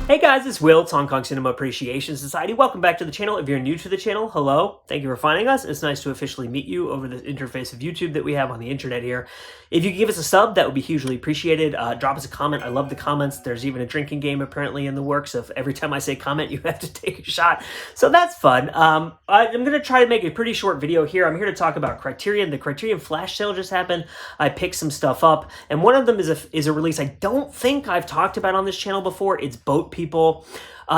Hey guys, it's Will. It's Hong Kong Cinema Appreciation Society. Welcome back to the channel. If you're new to the channel, hello. Thank you for finding us. It's nice to officially meet you over the interface of YouTube that we have on the internet here. If you could give us a sub, that would be hugely appreciated. Drop us a comment. I love the comments. There's even a drinking game apparently in the works of every time I say comment, you have to take a shot. So that's fun. I'm going to try to make a pretty short video here. I'm here to talk about Criterion. The Criterion flash sale just happened. I picked some stuff up, and one of them is a release I don't think I've talked about on this channel before. It's Boat People.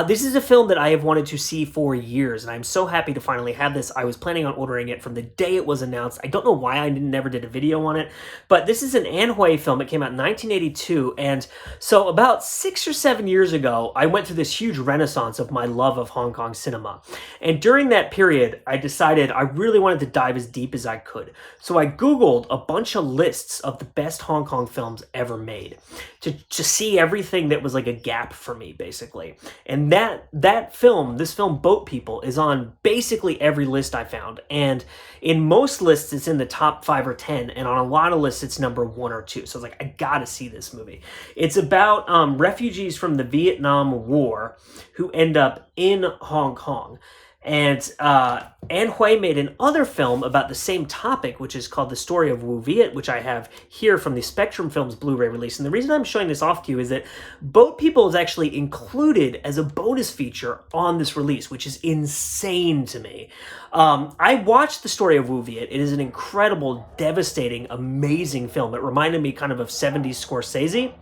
This is a film that I have wanted to see for years, and I'm so happy to finally have this. I was planning on ordering it from the day it was announced. I don't know why I never did a video on it, but this is an An Hui film. It came out in 1982, and so about 6 or 7 years ago, I went through this huge renaissance of my love of Hong Kong cinema. And during that period, I decided I really wanted to dive as deep as I could. So I Googled a bunch of lists of the best Hong Kong films ever made to see everything that was like a gap for me, basically. And this film, Boat People, is on basically every list I found. And in most lists, it's in the top 5 or 10. And on a lot of lists, it's number 1 or 2. So I was like, I gotta see this movie. It's about refugees from the Vietnam War who end up in Hong Kong. And An Hui made another film about the same topic, which is called The Story of Woovie, which I have here from the Spectrum Films Blu-ray release. And the reason I'm showing this off to you is that Boat People is actually included as a bonus feature on this release, which is insane to me. I watched The Story of Woovie. It is an incredible, devastating, amazing film. It reminded me kind of 70s Scorsese,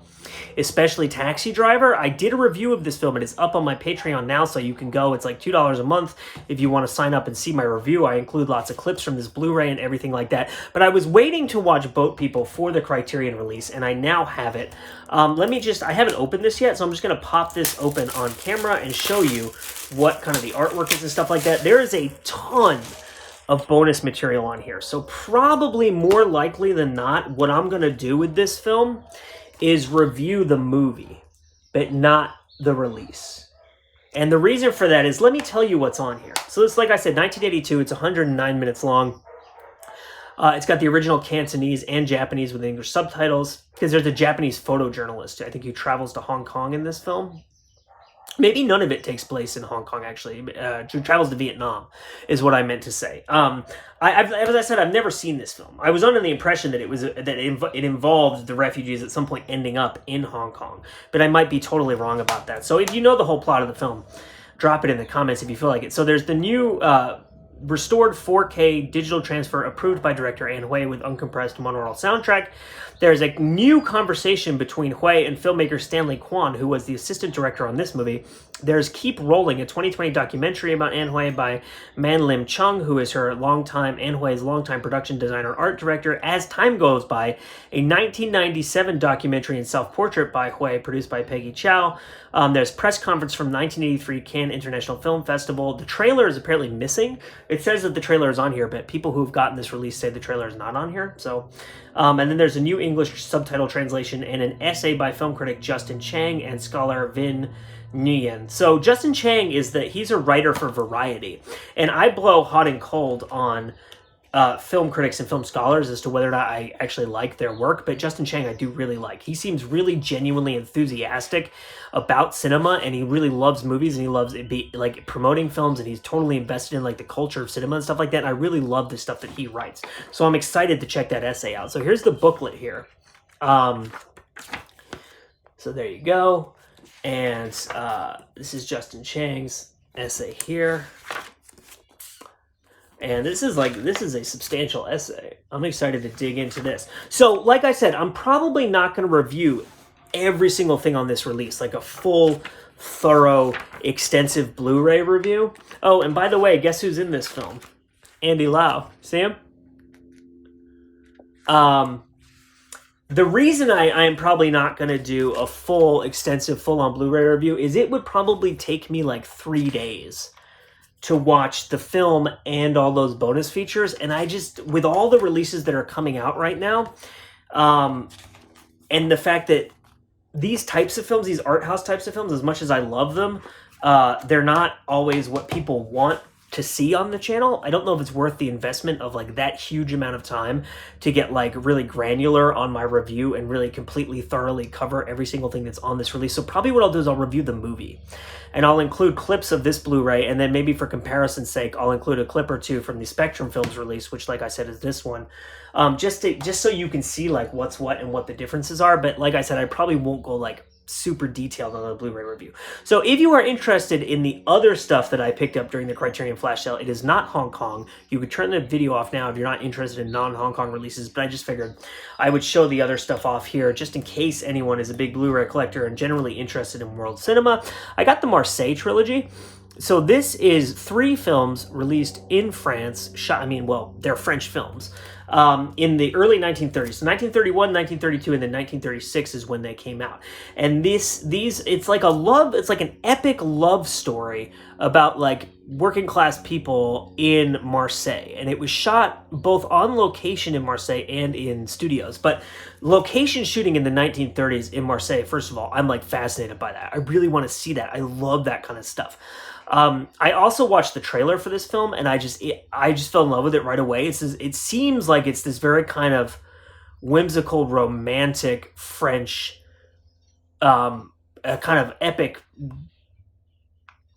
especially Taxi Driver. I did a review of this film, and it's up on my Patreon now, so you can go. It's like $2 a month if you want to sign up and see my review. I include lots of clips from this Blu-ray and everything like that. But I was waiting to watch Boat People for the Criterion release, and I now have it. I haven't opened this yet, so I'm just going to pop this open on camera and show you what kind of the artwork is and stuff like that. There is a ton of bonus material on here. So probably more likely than not, what I'm going to do with this film is review the movie, but not the release. And the reason for that is, let me tell you what's on here. So this, like I said, 1982, it's 109 minutes long. It's got the original Cantonese and Japanese with English subtitles, because there's a Japanese photojournalist, I think, who travels to Hong Kong in this film. Maybe none of it takes place in Hong Kong, actually. Who travels to Vietnam, is what I meant to say. As I said, I've never seen this film. I was under the impression that it involved the refugees at some point ending up in Hong Kong, but I might be totally wrong about that. So if you know the whole plot of the film, drop it in the comments if you feel like it. So there's the new restored 4K digital transfer approved by director An Hui with uncompressed monaural soundtrack. There's a new conversation between Hui and filmmaker Stanley Kwan, who was the assistant director on this movie. There's Keep Rolling, a 2020 documentary about An Hui by Man Lim Chung, who is An Hui's longtime production designer, art director. As Time Goes By, a 1997 documentary and self-portrait by Hui, produced by Peggy Chow. There's press conference from 1983 Cannes International Film Festival. The trailer is apparently missing. It says that the trailer is on here, but people who've gotten this release say the trailer is not on here. So, and then there's a new English subtitle translation and an essay by film critic Justin Chang and scholar Vin Nguyen. So Justin Chang he's a writer for Variety, and I blow hot and cold on film critics and film scholars as to whether or not I actually like their work, but Justin Chang I do really like. He seems really genuinely enthusiastic about cinema, and he really loves movies, and he loves promoting films, and he's totally invested in like the culture of cinema and stuff like that. And I really love the stuff that he writes, so I'm excited to check that essay out. So here's the booklet here. So there you go, and this is Justin Chang's essay here. And this is a substantial essay. I'm excited to dig into this. So, like I said, I'm probably not going to review every single thing on this release, like a full, thorough, extensive Blu-ray review. Oh, and by the way, guess who's in this film? Andy Lau. See him? The reason I am probably not going to do a full, extensive, full-on Blu-ray review is it would probably take me like 3 days to watch the film and all those bonus features. And I just, with all the releases that are coming out right now, and the fact that these types of films, these art house types of films, as much as I love them, they're not always what people want to see on the channel. I don't know if it's worth the investment of like that huge amount of time to get like really granular on my review and really completely thoroughly cover every single thing that's on this release. So probably what I'll do is I'll review the movie, and I'll include clips of this Blu-ray, and then maybe for comparison's sake, I'll include a clip or two from the Spectrum Films release, which, like I said, is this one, just so you can see like what's what and what the differences are. But like I said, I probably won't go like super detailed on the Blu-ray review. So if you are interested in the other stuff that I picked up during the Criterion flash sale, it is not Hong Kong. You could turn the video off now if you're not interested in non-Hong Kong releases, but I just figured I would show the other stuff off here just in case anyone is a big Blu-ray collector and generally interested in world cinema. I got the Marseille Trilogy. So this is 3 films released in France, they're French films, in the early 1930s. So 1931, 1932, and then 1936 is when they came out. And it's like an epic love story about like working class people in Marseille. And it was shot both on location in Marseille and in studios. But location shooting in the 1930s in Marseille, first of all, I'm like fascinated by that. I really want to see that. I love that kind of stuff. I also watched the trailer for this film, and I just fell in love with it right away. It seems like it's this very kind of whimsical, romantic French, a kind of epic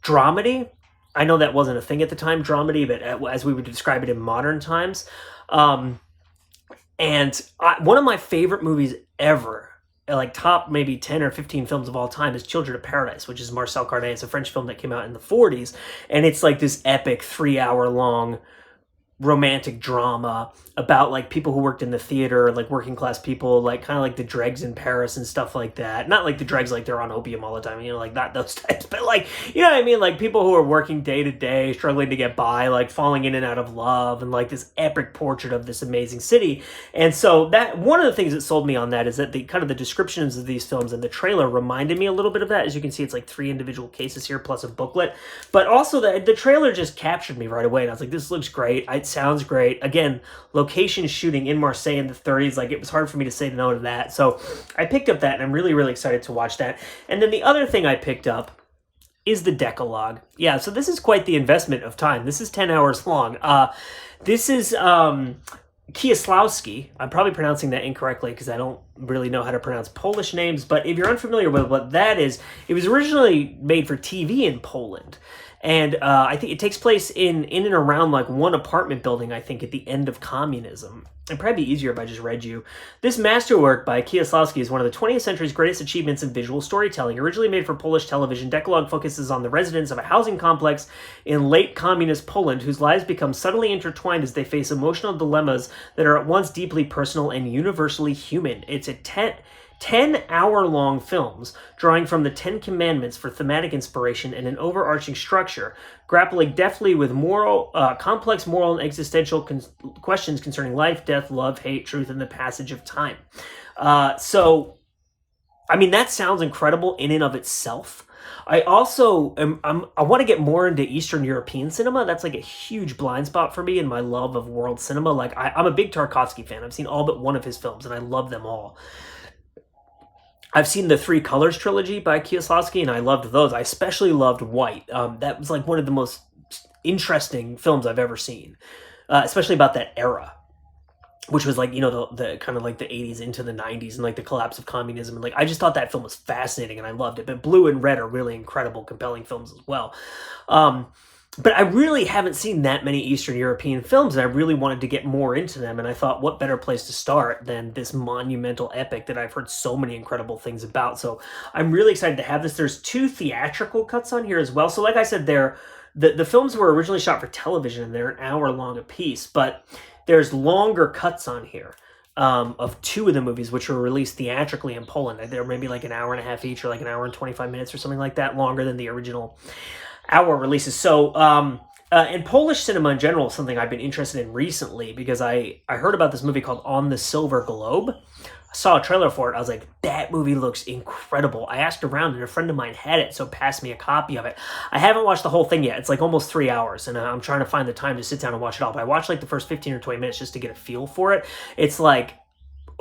dramedy. I know that wasn't a thing at the time, dramedy, but as we would describe it in modern times. One of my favorite movies ever, like top maybe 10 or 15 films of all time, is Children of Paradise, which is Marcel Carné. It's a French film that came out in the 40s, and it's like this epic 3-hour long romantic drama about like people who worked in the theater, like working class people, like kind of like the dregs in Paris and stuff like that. Not like the dregs like they're on opium all the time, you know, like not those types, but like, you know what I mean? Like people who are working day to day, struggling to get by, like falling in and out of love, and like this epic portrait of this amazing city. And so that one of the things that sold me on that is that the kind of the descriptions of these films and the trailer reminded me a little bit of that. As you can see, it's like 3 individual cases here plus a booklet, but also the trailer just captured me right away. And I was like, this looks great. It sounds great. Again, location shooting in Marseille in the 30s, like it was hard for me to say no to that. So I picked up that, and I'm really, really excited to watch that. And then the other thing I picked up is the Decalogue. Yeah, so this is quite the investment of time. This is 10 hours long. This is Kieslowski. I'm probably pronouncing that incorrectly because I don't really know how to pronounce Polish names, but if you're unfamiliar with what that is, it was originally made for TV in Poland. And I think it takes place in and around like one apartment building, I think, at the end of communism. It'd probably be easier if I just read you. This masterwork by Kieslowski is one of the 20th century's greatest achievements in visual storytelling. Originally made for Polish television, Decalogue focuses on the residents of a housing complex in late communist Poland whose lives become subtly intertwined as they face emotional dilemmas that are at once deeply personal and universally human. It's a 10-hour-long films, drawing from the 10 Commandments for thematic inspiration and an overarching structure, grappling deftly with complex moral and existential questions concerning life, death, love, hate, truth, and the passage of time. So, I mean, that sounds incredible in and of itself. I also I want to get more into Eastern European cinema. That's like a huge blind spot for me in my love of world cinema. Like I'm a big Tarkovsky fan. I've seen all but one of his films, and I love them all. I've seen the 3 Colors trilogy by Kieslowski, and I loved those. I especially loved White. That was like one of the most interesting films I've ever seen, especially about that era, which was like, you know, the kind of like the 80s into the 90s and like the collapse of communism. And like, I just thought that film was fascinating and I loved it. But Blue and Red are really incredible, compelling films as well. But I really haven't seen that many Eastern European films, and I really wanted to get more into them, and I thought, what better place to start than this monumental epic that I've heard so many incredible things about. So I'm really excited to have this. There's 2 theatrical cuts on here as well. So like I said, the films were originally shot for television, and they're an hour long a piece, but there's longer cuts on here. Of 2 of the movies, which were released theatrically in Poland. They're maybe like an hour and a half each, or like an hour and 25 minutes or something like that, longer than the original hour releases. So, and Polish cinema in general is something I've been interested in recently because I heard about this movie called On the Silver Globe. I saw a trailer for it. I was like, that movie looks incredible. I asked around and a friend of mine had it, so passed me a copy of it. I haven't watched the whole thing yet. It's like almost 3 hours, and I'm trying to find the time to sit down and watch it all. But I watched like the first 15 or 20 minutes just to get a feel for it. It's like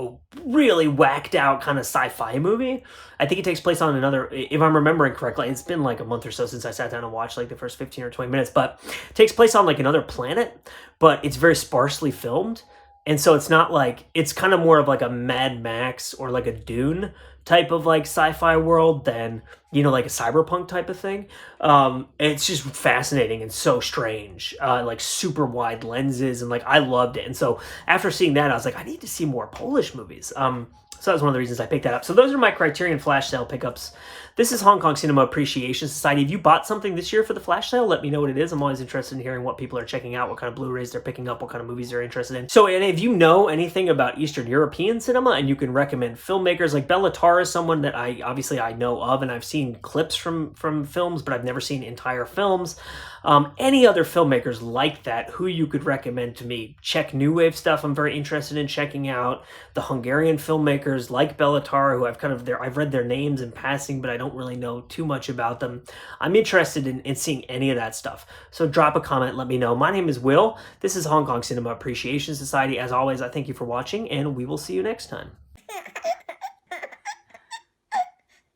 a really whacked out kind of sci-fi movie. I think it takes place on another, if I'm remembering correctly, it's been like a month or so since I sat down and watched like the first 15 or 20 minutes, but it takes place on like another planet, but it's very sparsely filmed. And so it's not like, it's kind of more of like a Mad Max or like a Dune type of like sci-fi world than, you know, like a cyberpunk type of thing. It's just fascinating and so strange, like super wide lenses, and like I loved it. And so after seeing that, I was like, I need to see more Polish movies. So that was one of the reasons I picked that up. So those are my Criterion flash sale pickups. This is Hong Kong Cinema Appreciation Society. If you bought something this year for the flash sale, let me know what it is. I'm always interested in hearing what people are checking out, what kind of Blu-rays they're picking up, what kind of movies they're interested in. So, and if you know anything about Eastern European cinema and you can recommend filmmakers, like Béla Tarr is someone that I know of, and I've seen clips from films, but I've never seen entire films. Any other filmmakers like that who you could recommend to me? Czech New Wave stuff I'm very interested in checking out. The Hungarian filmmakers like Béla Tarr, who I've read their names in passing, but I don't really know too much about them. I'm interested in seeing any of that stuff. So drop a comment, let me know. My name is Will. This is Hong Kong Cinema Appreciation Society. As always, I thank you for watching, and we will see you next time.